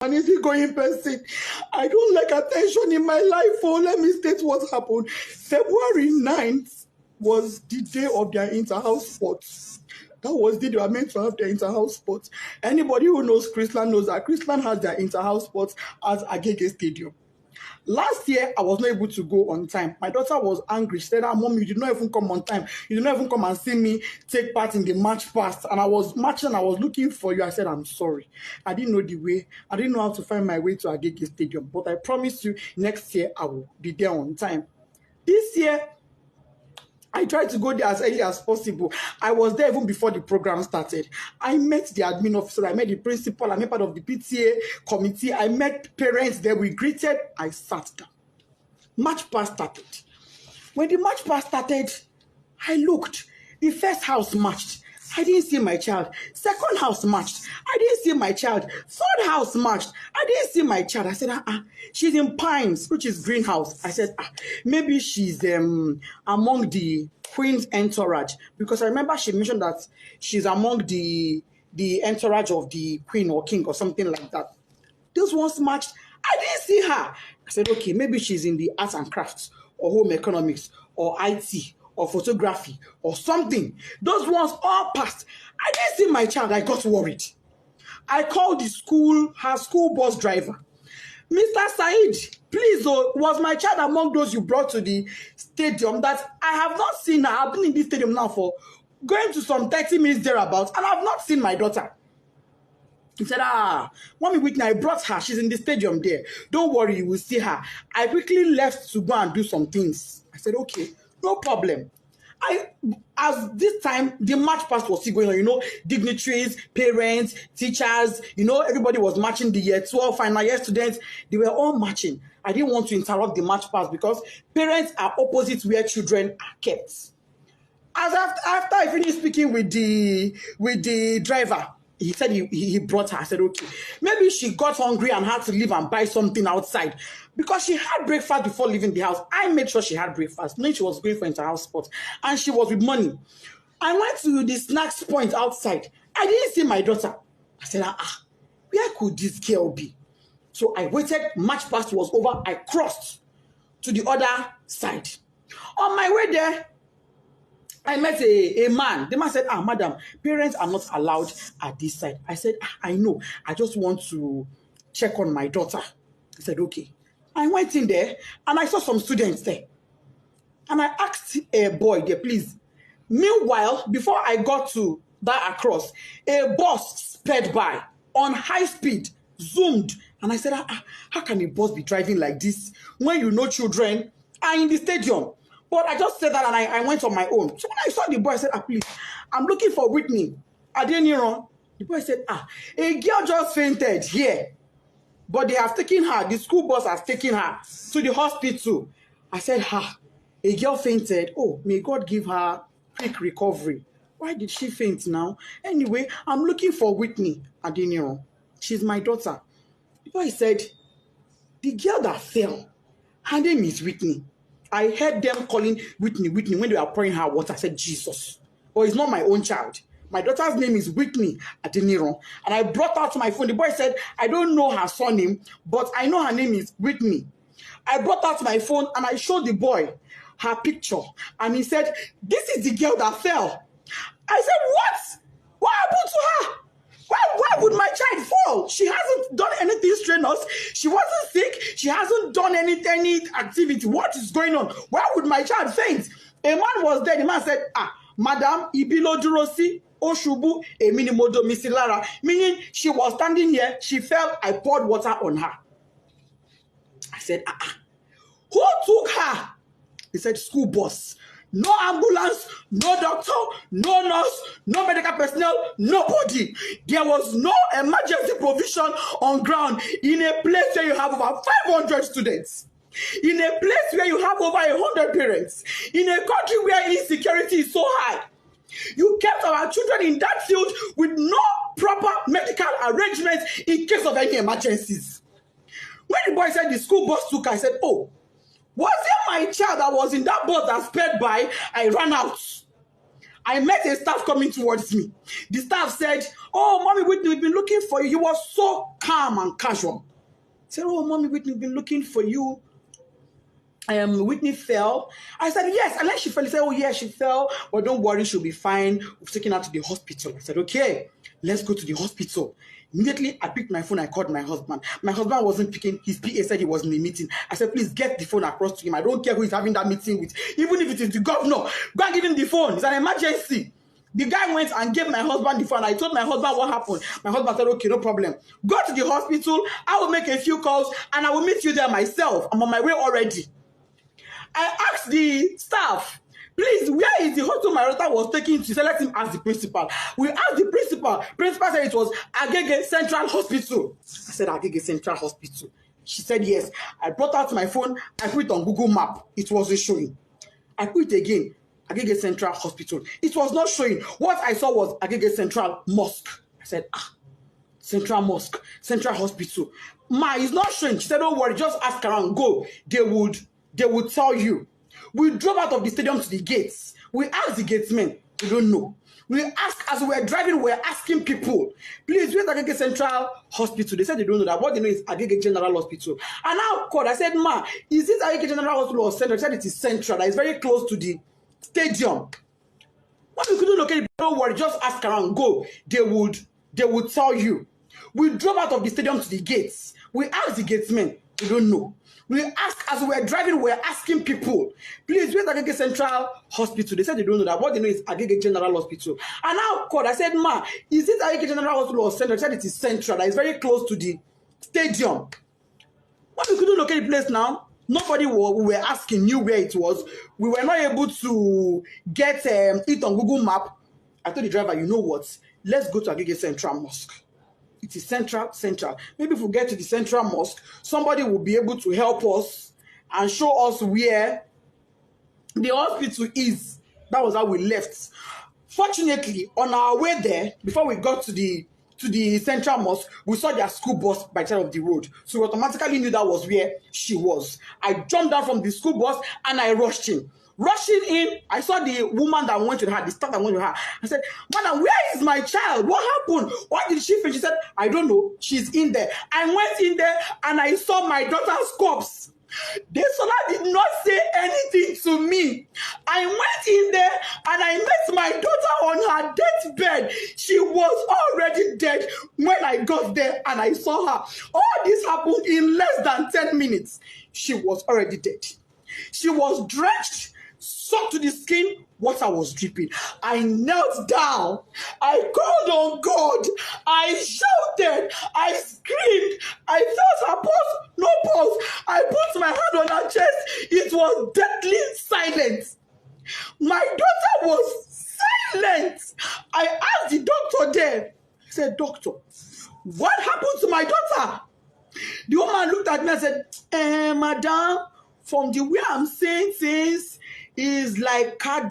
An easygoing person. I don't like attention in my life. Oh, let me state what happened. February 9th was the day of their inter-house sports. That was the day they were meant to have their inter-house sports. Anybody who knows Chrisland knows that Chrisland has their inter-house sports at Agege Stadium. Last year, I was not able to go on time. My daughter was angry. She said, Mom, you did not even come on time. You did not even come and see me take part in the match past. And I was marching, I was looking for you. I said, I'm sorry. I didn't know the way. I didn't know how to find my way to Agege Stadium. But I promise you, next year, I will be there on time. This year, I tried to go there as early as possible. I was there even before the program started. I met the admin officer, I met the principal, I met part of the PTA committee, I met parents there, we greeted, I sat down. Match pass started. When the match pass started, I looked. The first house matched. I didn't see my child. Second house matched. I didn't see my child. Third house matched. I didn't see my child. I said, she's in Pines, which is greenhouse. I said, maybe she's among the Queen's entourage. Because I remember she mentioned that she's among the entourage of the Queen or King or something like that. Those ones matched. I didn't see her. I said, okay, maybe she's in the arts and crafts or home economics or IT or photography or something. Those ones all passed. I didn't see my child. I got worried. I called the school, her school bus driver. Mr. Said, please, was my child among those you brought to the stadium that I have not seen her? I've been in this stadium now for going to some 30 minutes thereabouts, and I've not seen my daughter. He said, Mommy Whitney, I brought her. She's in the stadium there. Don't worry, you will see her. I quickly left to go and do some things. I said, okay, no problem. As this time, the march past was still going on, dignitaries, parents, teachers, everybody was marching, the year 12 final year students, they were all marching. I didn't want to interrupt the march past because parents are opposite where children are kept. As after I finished speaking with the driver, he said he brought her. I said, okay. Maybe she got hungry and had to leave and buy something outside. Because she had breakfast before leaving the house. I made sure she had breakfast. Knowing she was going for inter-house sports. And she was with money. I went to the snacks point outside. I didn't see my daughter. I said, where could this girl be? So I waited. Match past was over. I crossed to the other side. On my way there, I met a man. The man said, madam, parents are not allowed at this side. I said, I know. I just want to check on my daughter. He said, okay. I went in there and I saw some students there. And I asked a boy there, please. Meanwhile, before I got to that across, a bus sped by on high speed, zoomed. And I said, how can a bus be driving like this when children are in the stadium? But I just said that and I went on my own. So when I saw the boy, I said, please, I'm looking for Whitney. Adeniran. The boy said, a girl just fainted here. But they have taken her, the school bus has taken her to the hospital. I said, a girl fainted. Oh, may God give her quick recovery. Why did she faint now? Anyway, I'm looking for Whitney Adeniran. She's my daughter. The boy said, the girl that fell, her name is Whitney. I heard them calling Whitney when they were pouring her water. I said, Jesus. But it's not my own child. My daughter's name is Whitney Adeniran. And I brought out my phone. The boy said, I don't know her surname, but I know her name is Whitney. I brought out my phone and I showed the boy her picture. And he said, this is the girl that fell. I said, what? What happened to her? Why would my child fall? She hasn't done anything strenuous. She wasn't sick. She hasn't done any activity. What is going on? Why would my child faint? A man was there. The man said, Madam, Ibilo Durosi, Oshubu, Eminimodo Misilara. Meaning she was standing here. She fell. I poured water on her. I said, who took her? He said, school bus. No ambulance, no doctor, no nurse, no medical personnel, nobody. There was no emergency provision on ground in a place where you have over 500 students. In a place where you have over 100 parents. In a country where insecurity is so high. You kept our children in that field with no proper medical arrangements in case of any emergencies. When the boy said the school bus took her, I said, was it my child that was in that bus that sped by? I ran out. I met a staff coming towards me. The staff said, "Oh, Mommy Whitney, we've been looking for you." He was so calm and casual. He said, "Oh, Mommy Whitney, we've been looking for you. Whitney fell." I said, "Yes." And then she fell. He said, "Oh, yeah, she fell. But don't worry, she'll be fine. We've taken her to the hospital." I said, "Okay, let's go to the hospital." Immediately, I picked my phone. I called my husband. My husband wasn't picking. His PA said he was in a meeting. I said, "Please get the phone across to him. I don't care who is having that meeting with. Even if it is the governor, go and give him the phone. It's an emergency." The guy went and gave my husband the phone. I told my husband what happened. My husband said, "Okay, no problem. Go to the hospital. I will make a few calls and I will meet you there myself. I'm on my way already." I asked the staff, "Please, where is the hospital my daughter was taken to?" He said, "Let him ask the principal." We asked the principal. Principal said it was Agege Central Hospital. I said, "Agege Central Hospital." She said, "Yes." I brought out my phone. I put it on Google Map. It wasn't showing. I put it again. Agege Central Hospital. It was not showing. What I saw was Agege Central Mosque. I said, Central Mosque, Central Hospital. Ma, it's not showing. She said, "Don't worry, just ask around. Go. They would tell you." We drove out of the stadium to the gates. We asked the gatesmen. We don't know. We asked, as we were driving, we were asking people, "Please, where's Agege Central Hospital?" They said they don't know that. What they know is Agege General Hospital. And now called. I said, "Ma, is this Agege General Hospital or Central?" They said it is Central. That is very close to the stadium. What we couldn't locate, don't worry, just ask around. Go. They would tell you. We drove out of the stadium to the gates. We asked the gatesmen. We don't know. We asked, as we were driving, we were asking people, "Please, where's Agege Central Hospital?" They said they don't know that. What they know is Agege General Hospital. And now called. I said, "Ma, is this Agege General Hospital or Central?" They said it is Central. That is very close to the stadium. What we couldn't locate the place now. Nobody we were asking knew where it was. We were not able to get it on Google Map. I told the driver, "You know what? Let's go to Agege Central Mosque. It is central. Maybe if we get to the Central Mosque, somebody will be able to help us and show us where the hospital is." That was how we left. Fortunately, on our way there, before we got to the Central Mosque, we saw their school bus by the side of the road. So we automatically knew that was where she was. I jumped down from the school bus and I rushed in. Rushing in, I saw the woman that went with her, the staff that went with her. I said, "Madam, where is my child? What happened? Why did she faint?" She said, "I don't know. She's in there." I went in there and I saw my daughter's corpse. Desola did not say anything to me. I went in there and I met my daughter on her deathbed. She was already dead when I got there and I saw her. All this happened in less than 10 minutes. She was already dead. She was drenched, soaked to the skin. Water was dripping. I knelt down. I called on God. I shouted. I screamed. I felt her pulse. No pulse. I put my hand on her chest. It was deadly silent. My daughter was silent. I asked the doctor there. I said, "Doctor, what happened to my daughter?" The woman looked at me and said, "Madam, from the way I'm saying things, is like cardiac